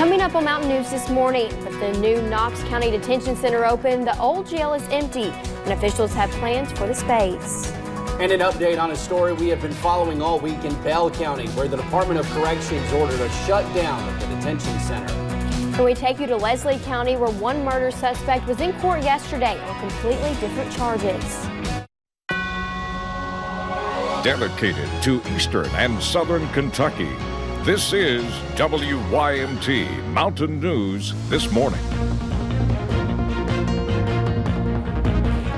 Coming up on Mountain News this morning, with the new Knox County Detention Center open, the old jail is empty, and officials have plans for the space. And an update on a story we have been following all week in Bell County, where the Department of Corrections ordered a shutdown of the detention center. And we take you to Leslie County, where one murder suspect was in court yesterday on completely different charges. Dedicated to Eastern and Southern Kentucky, this is WYMT Mountain News This Morning.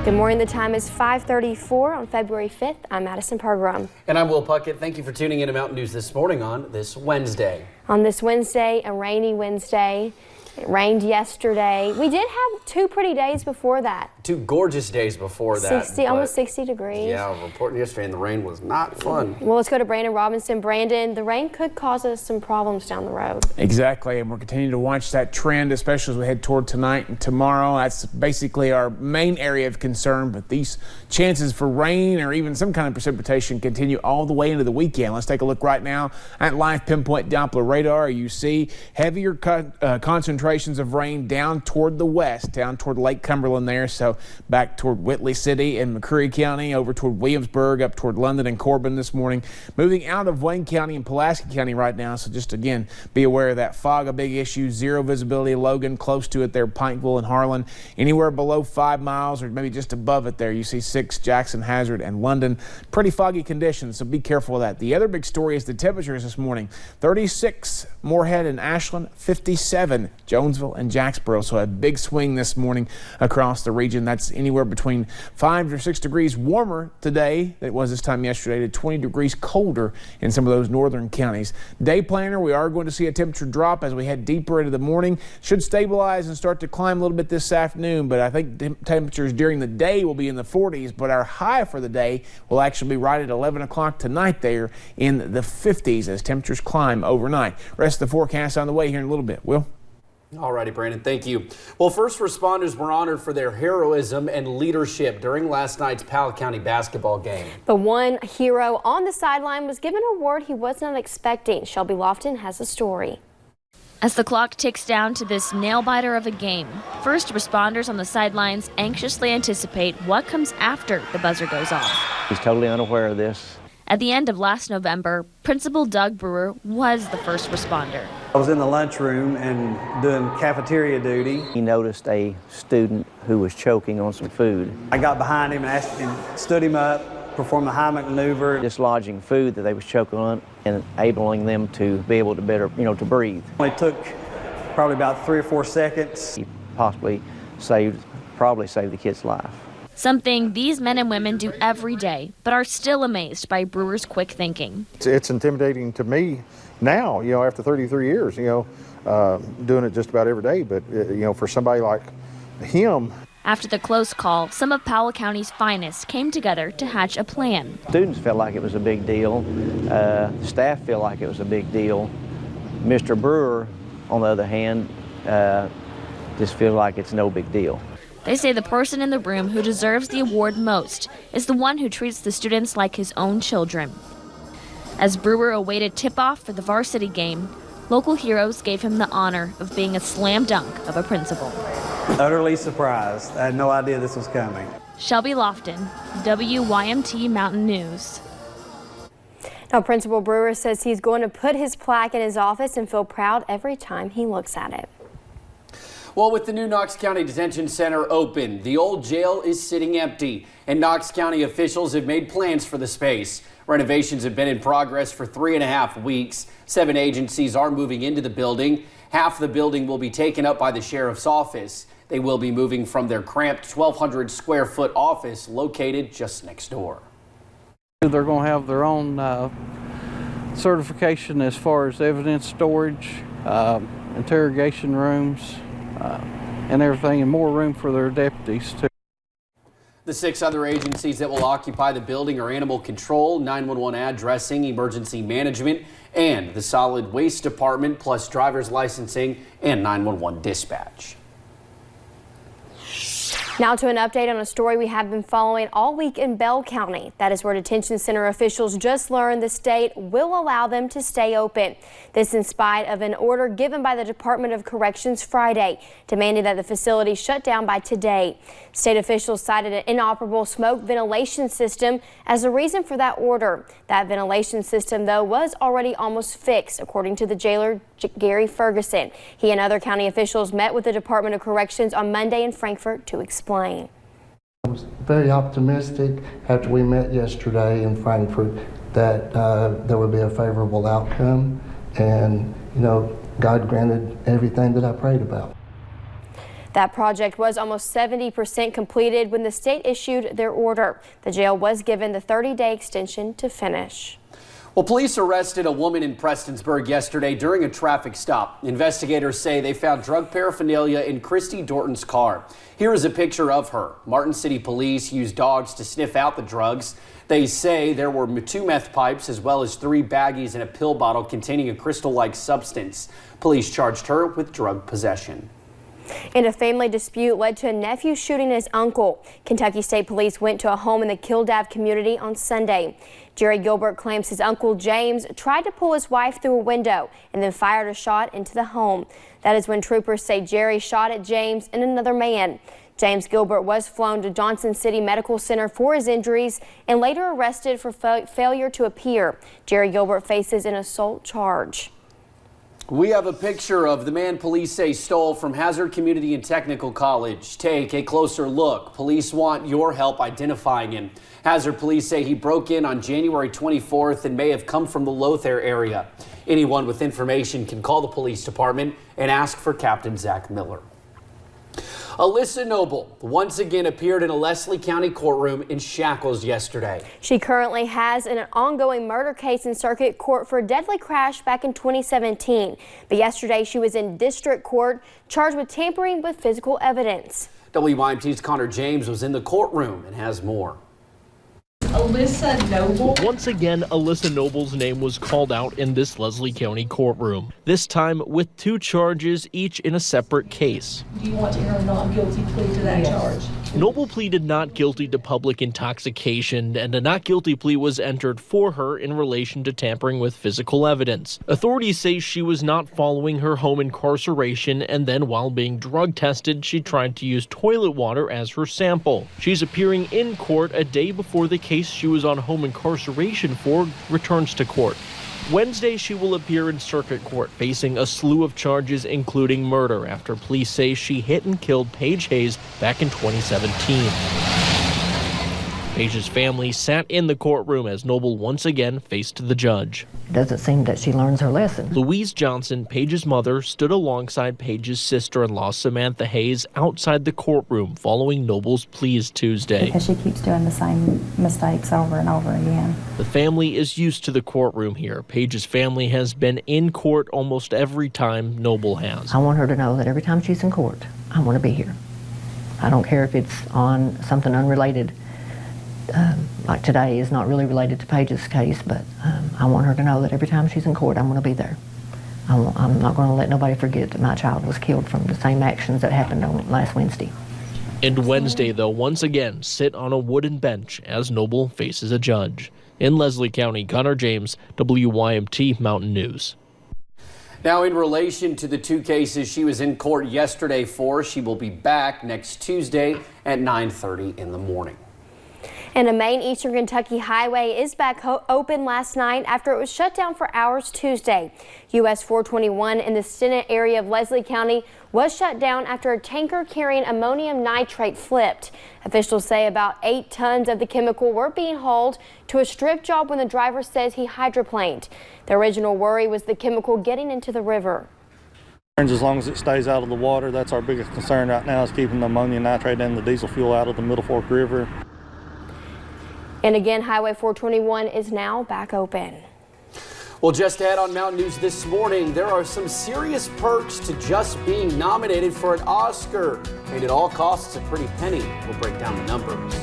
Good morning. The time is 5:34 on February 5th. I'm Madison Pergram. And I'm Will Puckett. Thank you for tuning in to Mountain News This Morning on this Wednesday. On this Wednesday, a rainy Wednesday. It rained yesterday. We did have 2 pretty days before that. 2 gorgeous days before that. Almost 60 degrees. Yeah, reporting yesterday, and the rain was not fun. Well, let's go to Brandon Robinson. Brandon, the rain could cause us some problems down the road. Exactly, and we're continuing to watch that trend, especially as we head toward tonight and tomorrow. That's basically our main area of concern, but these chances for rain or even some kind of precipitation continue all the way into the weekend. Let's take a look right now at live pinpoint Doppler radar. You see heavier concentrations of rain down toward the west, down toward Lake Cumberland there, so back toward Whitley City and McCreary County, over toward Williamsburg, up toward London and Corbin this morning. Moving out of Wayne County and Pulaski County right now, so just again, be aware of that fog, a big issue. Zero visibility, Logan, close to it there, Pikeville and Harlan. Anywhere below 5 miles or maybe just above it there, you see 6, Jackson, Hazard, and London. Pretty foggy conditions, so be careful of that. The other big story is the temperatures this morning. 36, Moorhead and Ashland, 57, Jonesville and Jacksboro, so a big swing this morning across the region. That's anywhere between 5 or 6 degrees warmer today than it was this time yesterday, to 20 degrees colder in some of those northern counties. Day planner, we are going to see a temperature drop as we head deeper into the morning. Should stabilize and start to climb a little bit this afternoon, but I think temperatures during the day will be in the 40s, but our high for the day will actually be right at 11 o'clock tonight there in the 50s as temperatures climb overnight. Rest of the forecast on the way here in a little bit. Will? Alrighty, Brandon, thank you. Well, first responders were honored for their heroism and leadership during last night's Powell County basketball game. The one hero on the sideline was given an award he was not expecting. Shelby Lofton has a story. As the clock ticks down to this nail-biter of a game, first responders on the sidelines anxiously anticipate what comes after the buzzer goes off. He's totally unaware of this. At the end of last November, Principal Doug Brewer was the first responder. I was in the lunchroom and doing cafeteria duty. He noticed a student who was choking on some food. I got behind him and asked him, stood him up, performed the Heimlich maneuver. Dislodging food that they was choking on and enabling them to be able to better, to breathe. It took probably about 3 or 4 seconds. He probably saved the kid's life. Something these men and women do every day, but are still amazed by Brewer's quick thinking. It's intimidating to me now, after 33 years, doing it just about every day. But, for somebody like him. After the close call, some of Powell County's finest came together to hatch a plan. Students felt like it was a big deal. Staff feel like it was a big deal. Mr. Brewer, on the other hand, just feel like it's no big deal. They say the person in the room who deserves the award most is the one who treats the students like his own children. As Brewer awaited tip-off for the varsity game, local heroes gave him the honor of being a slam dunk of a principal. Utterly surprised. I had no idea this was coming. Shelby Lofton, WYMT Mountain News. Now, Principal Brewer says he's going to put his plaque in his office and feel proud every time he looks at it. Well, with the new Knox County Detention Center open, the old jail is sitting empty, and Knox County officials have made plans for the space. Renovations have been in progress for 3.5 weeks. 7 agencies are moving into the building. Half the building will be taken up by the sheriff's office. They will be moving from their cramped 1,200 square foot office located just next door. They're going to have their own certification as far as evidence storage, interrogation rooms, and everything, and more room for their deputies too. The 6 other agencies that will occupy the building are Animal Control, 911 Addressing, Emergency Management, and the Solid Waste Department, plus Driver's Licensing and 911 Dispatch. Now to an update on a story we have been following all week in Bell County. That is where detention center officials just learned the state will allow them to stay open. This in spite of an order given by the Department of Corrections Friday, demanding that the facility shut down by today. State officials cited an inoperable smoke ventilation system as a reason for that order. That ventilation system, though, was already almost fixed, according to the jailer Gary Ferguson. He and other county officials met with the Department of Corrections on Monday in Frankfort to explain. I was very optimistic after we met yesterday in Frankfurt that there would be a favorable outcome, and God granted everything that I prayed about. That project was almost 70% completed when the state issued their order. The jail was given the 30-day extension to finish. Well, police arrested a woman in Prestonsburg yesterday during a traffic stop. Investigators say they found drug paraphernalia in Christy Dorton's car. Here is a picture of her. Martin City Police used dogs to sniff out the drugs. They say there were 2 meth pipes as well as 3 baggies and a pill bottle containing a crystal-like substance. Police charged her with drug possession. And a family dispute led to a nephew shooting his uncle. Kentucky State Police went to a home in the Kildav community on Sunday. Jerry Gilbert claims his uncle James tried to pull his wife through a window and then fired a shot into the home. That is when troopers say Jerry shot at James and another man. James Gilbert was flown to Johnson City Medical Center for his injuries and later arrested for failure to appear. Jerry Gilbert faces an assault charge. We have a picture of the man police say stole from Hazard Community and Technical College. Take a closer look. Police want your help identifying him. Hazard police say he broke in on January 24th and may have come from the Lothair area. Anyone with information can call the police department and ask for Captain Zach Miller. Alyssa Noble once again appeared in a Leslie County courtroom in shackles yesterday. She currently has an ongoing murder case in circuit court for a deadly crash back in 2017. But yesterday she was in district court charged with tampering with physical evidence. WYMT's Connor James was in the courtroom and has more. Alyssa Noble. Once again, Alyssa Noble's name was called out in this Leslie County courtroom, this time with 2 charges, each in a separate case. Do you want to hear a not-guilty plea to that charge? Noble pleaded not guilty to public intoxication, and a not guilty plea was entered for her in relation to tampering with physical evidence. Authorities say she was not following her home incarceration, and then while being drug tested, she tried to use toilet water as her sample. She's appearing in court a day before the case she was on home incarceration for returns to court. Wednesday, she will appear in circuit court facing a slew of charges, including murder, after police say she hit and killed Paige Hayes back in 2017. Paige's family sat in the courtroom as Noble once again faced the judge. It doesn't seem that she learns her lesson. Louise Johnson, Paige's mother, stood alongside Paige's sister-in-law, Samantha Hayes, outside the courtroom following Noble's pleas Tuesday. Because she keeps doing the same mistakes over and over again. The family is used to the courtroom here. Paige's family has been in court almost every time Noble has. I want her to know that every time she's in court, I want to be here. I don't care if it's on something unrelated. Like today is not really related to Paige's case, but I want her to know that every time she's in court, I'm going to be there. I'm not going to let nobody forget that my child was killed from the same actions that happened on last Wednesday. And Wednesday, though, once again, sit on a wooden bench as Noble faces a judge. In Leslie County, Connor James, WYMT Mountain News. Now, in relation to the 2 cases she was in court yesterday for, she will be back next Tuesday at 9:30 in the morning. And a main Eastern Kentucky highway is back open last night after it was shut down for hours Tuesday. US 421 in the Stinnett area of Leslie County was shut down after a tanker carrying ammonium nitrate flipped. Officials say about 8 tons of the chemical were being hauled to a strip job when the driver says he hydroplaned. The original worry was the chemical getting into the river. As long as it stays out of the water, that's our biggest concern right now, is keeping the ammonium nitrate and the diesel fuel out of the Middle Fork River. And again, Highway 421 is now back open. Well, just ahead on Mountain News this morning, there are some serious perks to just being nominated for an Oscar. And it all costs a pretty penny. We'll break down the numbers.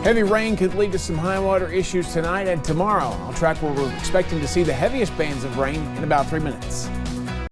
Heavy rain could lead to some high water issues tonight and tomorrow. I'll track where we're expecting to see the heaviest bands of rain in about 3 minutes.